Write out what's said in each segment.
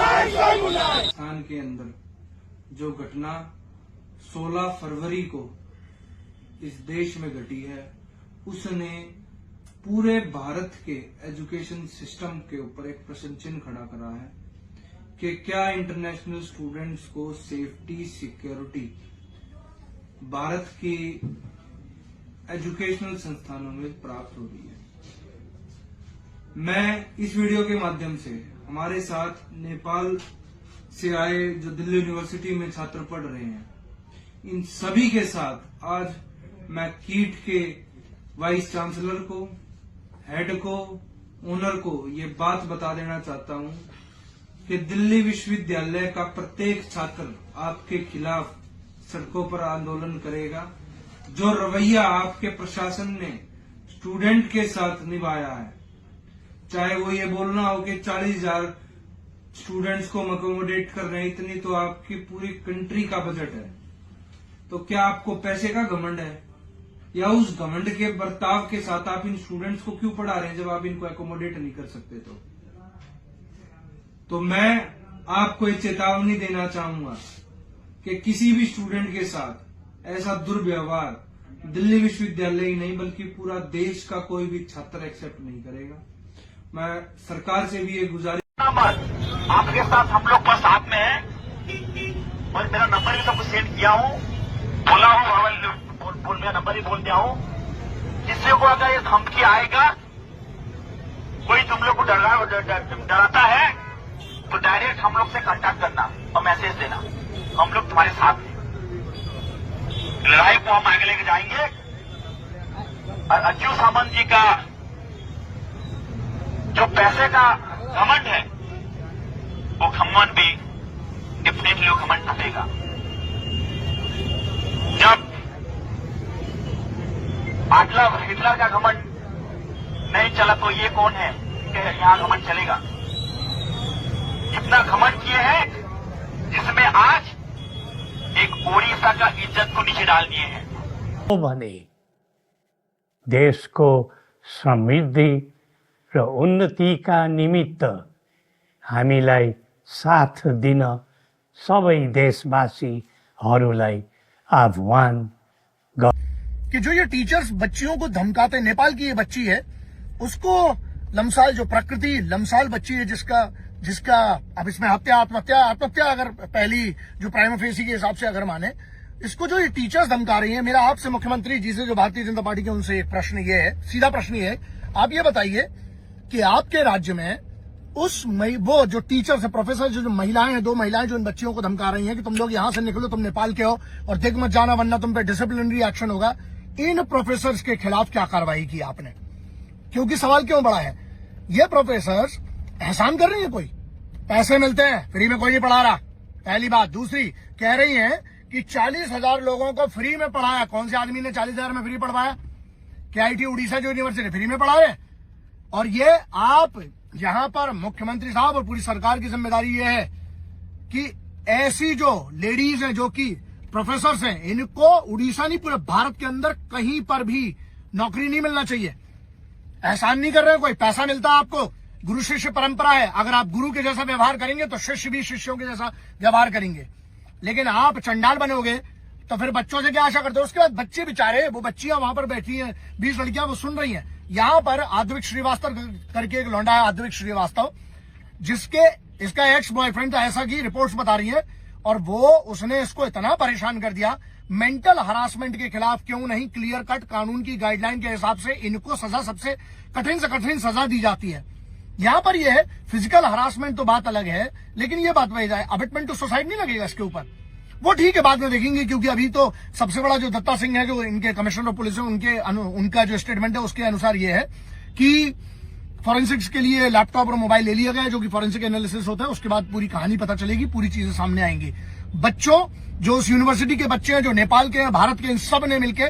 पाकिस्तान के अंदर जो घटना 16 फरवरी को इस देश में घटी है, उसने पूरे भारत के एजुकेशन सिस्टम के ऊपर एक प्रश्न चिन्ह खड़ा करा है कि क्या इंटरनेशनल स्टूडेंट्स को सेफ्टी सिक्योरिटी भारत की एजुकेशनल संस्थानों में प्राप्त हो रही है। मैं इस वीडियो के माध्यम से हमारे साथ नेपाल से आए जो दिल्ली यूनिवर्सिटी में छात्र पढ़ रहे हैं, इन सभी के साथ आज मैं कीट के वाइस चांसलर को, हेड को, ओनर को ये बात बता देना चाहता हूं कि दिल्ली विश्वविद्यालय का प्रत्येक छात्र आपके खिलाफ सड़कों पर आंदोलन करेगा। जो रवैया आपके प्रशासन ने स्टूडेंट के साथ निभाया है, चाहे वो ये बोलना हो कि 40,000 स्टूडेंट्स को अकोमोडेट कर रहे हैं, इतनी तो आपकी पूरी कंट्री का बजट है, तो क्या आपको पैसे का घमंड है? या उस घमंड के बर्ताव के साथ आप इन स्टूडेंट्स को क्यों पढ़ा रहे हैं जब आप इनको एकोमोडेट नहीं कर सकते? तो मैं आपको एक चेतावनी देना चाहूंगा कि किसी भी स्टूडेंट के साथ ऐसा दुर्व्यवहार दिल्ली विश्वविद्यालय ही नहीं बल्कि पूरा देश का कोई भी छात्र एक्सेप्ट नहीं करेगा। मैं सरकार से भी एक गुजारिश, आपके साथ हम लोग बस साथ में हैं और मेरा नंबर भी सबको सेंड किया हूँ, बोला हूँ, मेरा नंबर ही बोल दिया हूँ। किसी को अगर ये धमकी आएगा, कोई तुम लोग को डराता है तो डायरेक्ट हम लोग से कांटेक्ट करना और मैसेज देना, हम लोग तुम्हारे साथ हैं। लड़ाई को हम आगे लेके जाएंगे। और अच्युत सामंत जी का जो पैसे का घमंड है, वो घमंड भी डेफिनेटली वो घमंड टूटेगा। जब हिटलर का घमंड नहीं चला तो ये कौन है कि यहां घमंड चलेगा? इतना घमंड किए हैं जिसमें आज एक ओडिशा का इज्जत को नीचे डाल दिए हैं। भने देशको समृद्धि र उन्नतिका निमित्त हामीलाई साथ दिन सबै देशवासीहरूलाई आह्वान कि जो ये टीचर्स बच्चियों को धमकाते, नेपाल की ये बच्ची है, उसको लमसाल, जो प्रकृति लमसाल बच्ची है जिसका अब इसमें आत्महत्या अगर पहली जो प्राइमा फेसी के हिसाब से अगर माने, इसको जो ये टीचर्स धमका रही है, मेरा आपसे मुख्यमंत्री जी से, जो भारतीय जनता पार्टी के, उनसे एक प्रश्न ये है, सीधा प्रश्न ये है, आप ये बताइए कि आपके राज्य में वो जो टीचर्स है, प्रोफेसर, जो महिलाएं हैं, 2 महिलाएं जो इन बच्चियों को धमका रही हैं कि तुम लोग यहां से निकलो, तुम नेपाल के हो और दिख मत जाना वरना तुम पे डिसिप्लिनरी एक्शन होगा, इन प्रोफेसर्स के खिलाफ क्या कार्रवाई की आपने? क्योंकि सवाल क्यों बड़ा है, ये प्रोफेसर्स एहसान कर रही है, कोई पैसे मिलते हैं, फ्री में कोई नहीं पढ़ा रहा, पहली बात। दूसरी, कह रही है कि 40,000 लोगों को फ्री में पढ़ाया। कौन से आदमी ने 40,000 में फ्री पढ़वाया? KIT उड़ीसा जो यूनिवर्सिटी फ्री में पढ़ा रहे। और ये आप यहां पर मुख्यमंत्री साहब और पूरी सरकार की जिम्मेदारी ये है कि ऐसी जो लेडीज हैं, जो कि प्रोफेसर्स हैं, इनको उड़ीसा नहीं, पूरे भारत के अंदर कहीं पर भी नौकरी नहीं मिलना चाहिए। एहसान नहीं कर रहे, कोई पैसा मिलता है आपको, गुरु शिष्य परंपरा है, अगर आप गुरु के जैसा व्यवहार करेंगे तो शिष्य भी शिष्यों के जैसा व्यवहार करेंगे। लेकिन आप चंडाल बनोगे तो फिर बच्चों से क्या आशा करते हो? उसके बाद बच्चे बेचारे, वो बच्चियां वहां पर बैठी हैं, 20 लड़कियां, वो सुन रही हैं। यहां पर आद्विक श्रीवास्तव करके एक लौंडा है, आद्विक श्रीवास्तव, जिसके इसका एक्स बॉयफ्रेंड था, ऐसा की रिपोर्ट्स बता रही है, और वो उसने इसको इतना परेशान कर दिया। मेंटल हरासमेंट के खिलाफ क्यों नहीं क्लियर कट कानून की गाइडलाइन के हिसाब से इनको सजा, सबसे कठिन से कठिन सजा दी जाती है। यहां पर यह है फिजिकल हरासमेंट तो बात अलग है, लेकिन ये बात वही जाए, अबिटमेंट टू सुसाइड नहीं लगेगा इसके ऊपर, वो ठीक है बाद में देखेंगे, क्योंकि अभी तो सबसे बड़ा जो दत्ता सिंह है, जो इनके कमिश्नर ऑफ पुलिस है, उनका जो स्टेटमेंट है उसके अनुसार ये है कि फॉरेंसिक्स के लिए लैपटॉप और मोबाइल ले लिया गया है, जो कि फॉरेंसिक एनालिसिस होता है, उसके बाद पूरी कहानी पता चलेगी, पूरी चीजें सामने आएंगी। बच्चों, जो उस यूनिवर्सिटी के बच्चे हैं, जो नेपाल के हैं, भारत के, इन सब ने मिलके,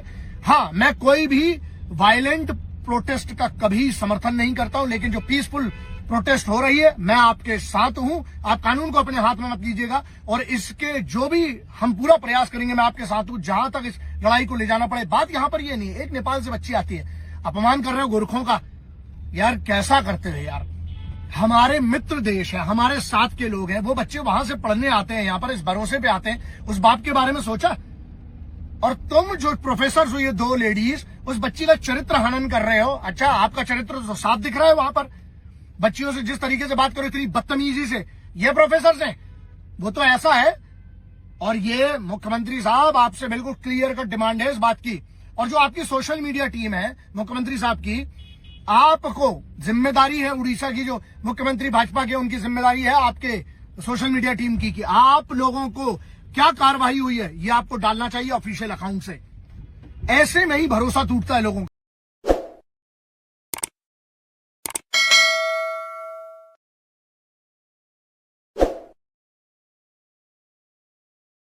हाँ, मैं कोई भी वायलेंट प्रोटेस्ट का कभी समर्थन नहीं करता हूं, लेकिन जो पीसफुल प्रोटेस्ट हो रही है, मैं आपके साथ हूं। आप कानून को अपने हाथ में मत लीजिएगा, और इसके जो भी हम पूरा प्रयास करेंगे, मैं आपके साथ हूं, जहां तक इस लड़ाई को ले जाना पड़े। बात यहां पर ये नहीं है, एक नेपाल से बच्ची आती है, अपमान कर रहे हो गोरखों का, यार कैसा करते हो यार, हमारे मित्र देश है, हमारे साथ के लोग हैं, वो बच्चे वहां से पढ़ने आते हैं, यहाँ पर इस भरोसे पे आते हैं, उस बाप के बारे में सोचा? और तुम जो प्रोफेसर हो, ये दो लेडीज, उस बच्ची का चरित्र हनन कर रहे हो। अच्छा, आपका चरित्र तो साफ दिख रहा है वहां पर, बच्चियों से जिस तरीके से बात करो, इतनी बदतमीजी से, ये प्रोफेसर हैं, वो तो ऐसा है। और ये मुख्यमंत्री साहब, आपसे बिल्कुल क्लियर कट डिमांड है इस बात की, और जो आपकी सोशल मीडिया टीम है मुख्यमंत्री साहब की, आपको जिम्मेदारी है, उड़ीसा की जो मुख्यमंत्री भाजपा के, उनकी जिम्मेदारी है आपके सोशल मीडिया टीम की, कि आप लोगों को क्या कार्रवाई हुई है ये आपको डालना चाहिए ऑफिशियल अकाउंट से। ऐसे में ही भरोसा टूटता है लोगों का।